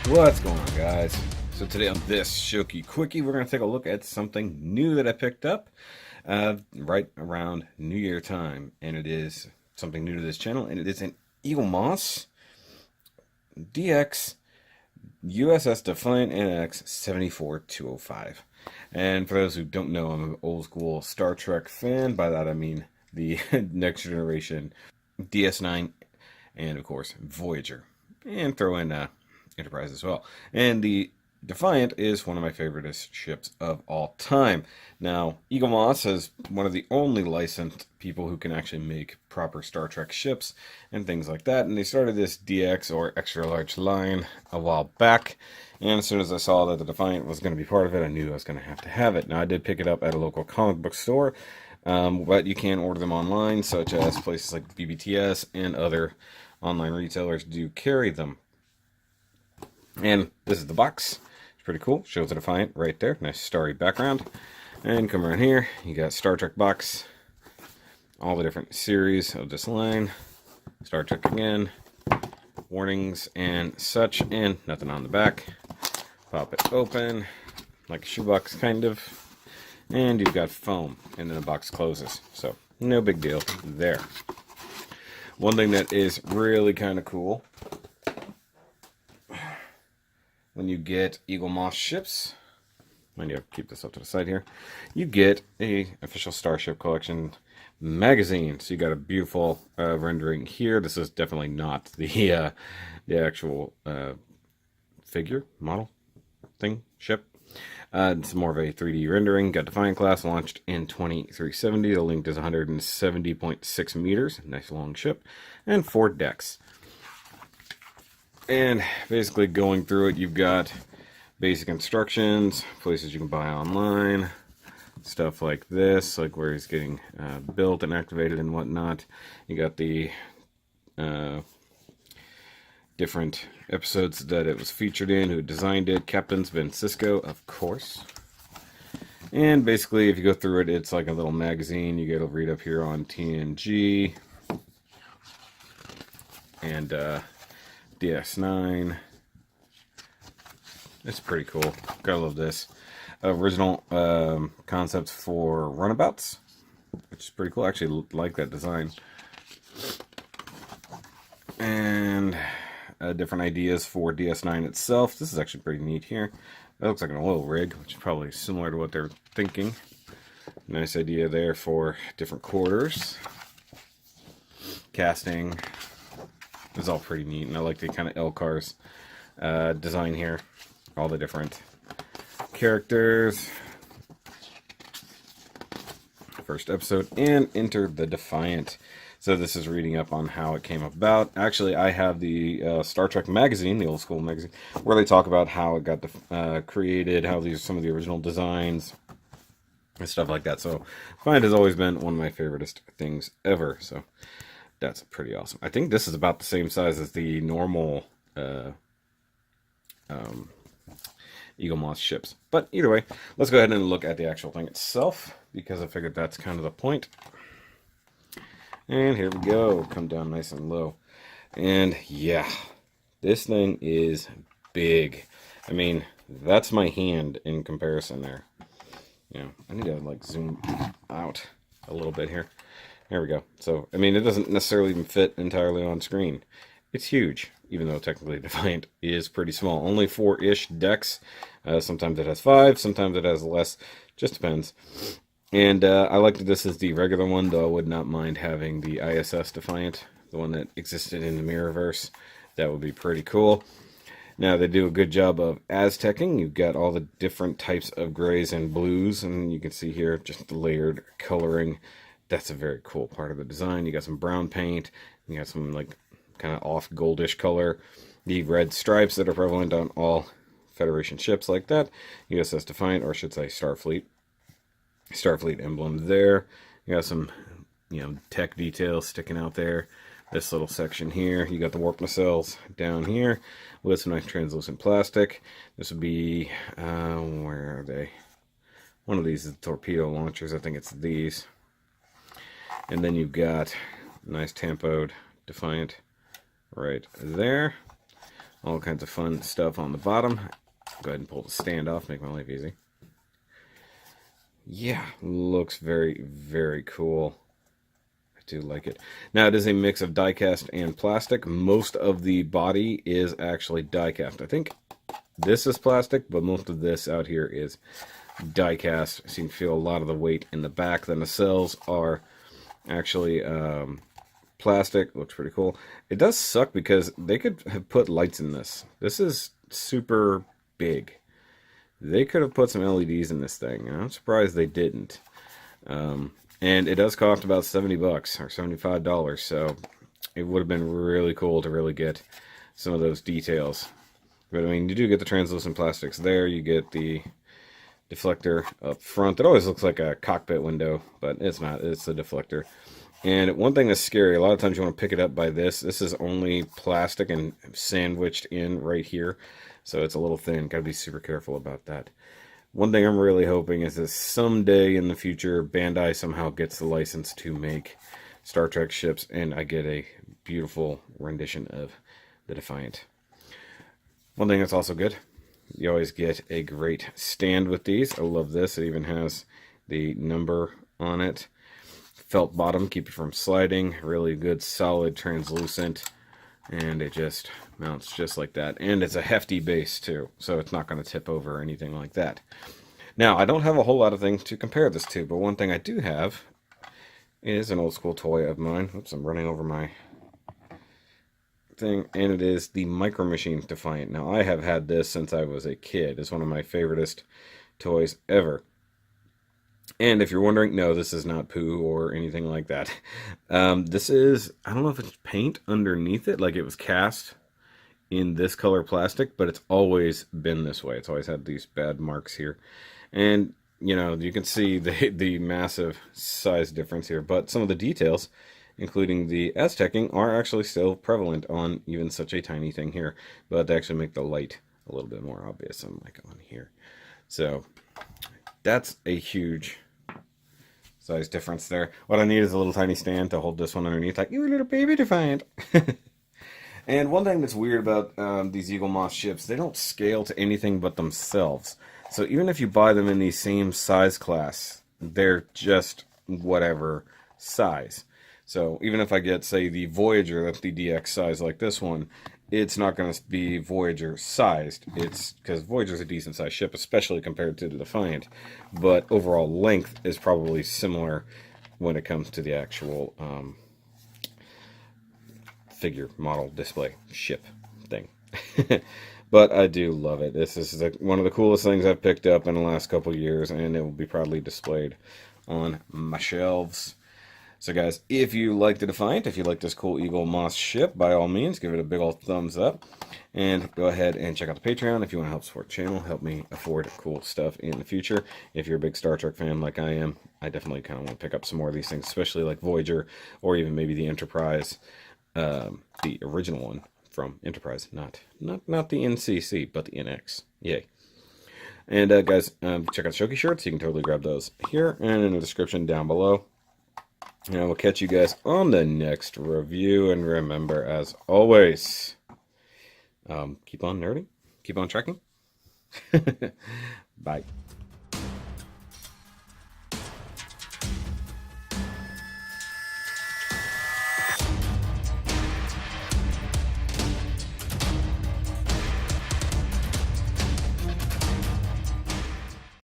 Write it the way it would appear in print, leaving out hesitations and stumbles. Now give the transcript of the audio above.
What's going on, guys? So today on this Shoky Quickie, we're going to take a look at something new that I picked up right around New Year time. And it is something new to this channel, and it is an Eaglemoss DX U.S.S. Defiant NX-74205. And for those who don't know, I'm an old school Star Trek fan. By that I mean the Next Generation, DS9, and of course Voyager. And throw in Enterprise as well. And the Defiant is one of my favorite ships of all time. Now, Eaglemoss is one of the only licensed people who can actually make proper Star Trek ships and things like that. And they started this DX or extra large line a while back. And as soon as I saw that the Defiant was going to be part of it, I knew I was going to have it. Now, I did pick it up at a local comic book store, but you can order them online, such as places like BBTS and other online retailers do carry them. And this is the box. It's pretty cool. Shows the Defiant right there. Nice starry background. And come around here, you got Star Trek box. All the different series of this line. Star Trek again. Warnings and such. And nothing on the back. Pop it open. Like a shoebox, kind of. And you've got foam. And then the box closes. So, no big deal there. One thing that is really kind of cool, when you get Eaglemoss ships, mind you, keep this up to the side here, you get a official Starship Collection magazine. So you got a beautiful rendering here. This is definitely not the actual figure, model, thing, ship. It's more of a 3D rendering. Got Defiant class, launched in 2370. The length is 170.6 meters. Nice long ship. And 4 decks. And basically going through it, you've got basic instructions, places you can buy online, stuff like this, like where he's getting built and activated and whatnot. You got the different episodes that it was featured in, who designed it. Captain's been Cisco, of course. And basically, if you go through it, it's like a little magazine. You get to read up here on TNG and DS9. It's pretty cool. Gotta love this. Original concepts for runabouts, which is pretty cool. I actually like that design. And different ideas for DS9 itself. This is actually pretty neat here. That looks like an oil rig, which is probably similar to what they're thinking. Nice idea there for different quarters. Casting is all pretty neat, and I like the kind of LCARS design here. All the different characters. First episode, and enter the Defiant. So this is reading up on how it came about. Actually, I have the Star Trek magazine, the old school magazine, where they talk about how it got created, how these some of the original designs, and stuff like that. So Defiant has always been one of my favoriteest things ever. So that's pretty awesome. I think this is about the same size as the normal Eaglemoss ships. But either way, let's go ahead and look at the actual thing itself, because I figured that's kind of the point. And here we go. Come down nice and low. And yeah, this thing is big. I mean, that's my hand in comparison there. You know, I need to like zoom out a little bit here. There we go. So, I mean, it doesn't necessarily even fit entirely on screen. It's huge, even though technically Defiant is pretty small. Only 4-ish decks. Sometimes it has 5, sometimes it has less. Just depends. And I like that this is the regular one, though I would not mind having the ISS Defiant, the one that existed in the Mirrorverse. That would be pretty cool. Now, they do a good job of Aztecing. You've got all the different types of grays and blues, and you can see here just the layered coloring. That's a very cool part of the design. You got some brown paint, you got some like kind of off goldish color, the red stripes that are prevalent on all Federation ships like that. U.S.S. Defiant, or I should say Starfleet emblem there. You got some, you know, tech details sticking out there. This little section here, you got the warp nacelles down here with some nice translucent plastic. This would be, where are they? One of these is torpedo launchers. I think it's these. And then you've got nice tampoed Defiant right there. All kinds of fun stuff on the bottom. Go ahead and pull the stand off, make my life easy. Yeah, looks very, very cool. I do like it. Now, it is a mix of die-cast and plastic. Most of the body is actually die-cast. I think this is plastic, but most of this out here is die-cast. So you can feel a lot of the weight in the back. Then the cells are actually plastic. Looks pretty cool. It does suck because they could have put lights in this. This is super big. They could have put some LEDs in this thing, and I'm surprised they didn't. And it does cost about $70 or $75, so it would have been really cool to really get some of those details. But I mean, you do get the translucent plastics there. You get the deflector up front. It always looks like a cockpit window, but it's not. It's a deflector. And one thing that's scary, a lot of times you want to pick it up by this. This is only plastic and sandwiched in right here, so it's a little thin. Got to be super careful about that. One thing I'm really hoping is that someday in the future, Bandai somehow gets the license to make Star Trek ships, and I get a beautiful rendition of the Defiant. One thing that's also good, you always get a great stand with these. I love this. It even has the number on it. Felt bottom, keep it from sliding. Really good, solid, translucent. And it just mounts just like that. And it's a hefty base too, so it's not going to tip over or anything like that. Now, I don't have a whole lot of things to compare this to, but one thing I do have is an old school toy of mine. Oops, I'm running over my thing. And it is the Micro Machine Defiant. Now, I have had this since I was a kid. It's one of my favoriteest toys ever. And if you're wondering, no, this is not poo or anything like that. This is, I don't know if it's paint underneath it, like it was cast in this color plastic, but it's always been this way. It's always had these bad marks here. And, you know, you can see the massive size difference here, but some of the details, including the Aztecing, are actually still prevalent on even such a tiny thing here. But they actually make the light a little bit more obvious, like on here. So that's a huge size difference there. What I need is a little tiny stand to hold this one underneath, like, you little baby Defiant. And one thing that's weird about these Eaglemoss ships, they don't scale to anything but themselves. So even if you buy them in the same size class, they're just whatever size. So even if I get, say, the Voyager, that's the DX size like this one, it's not going to be Voyager sized. It's because Voyager's a decent sized ship, especially compared to the Defiant. But overall length is probably similar when it comes to the actual figure, model, display, ship thing. But I do love it. This is one of the coolest things I've picked up in the last couple years, and it will be proudly displayed on my shelves. So guys, if you like the Defiant, if you like this cool Eaglemoss ship, by all means, give it a big old thumbs up. And go ahead and check out the Patreon if you want to help support the channel, help me afford cool stuff in the future. If you're a big Star Trek fan like I am, I definitely kind of want to pick up some more of these things, especially like Voyager, or even maybe the Enterprise, the original one from Enterprise, not the NCC, but the NX. Yay. And guys, check out Shoky shirts. You can totally grab those here and in the description down below. And I will catch you guys on the next review. And remember, as always, keep on nerding, keep on trekking. Bye.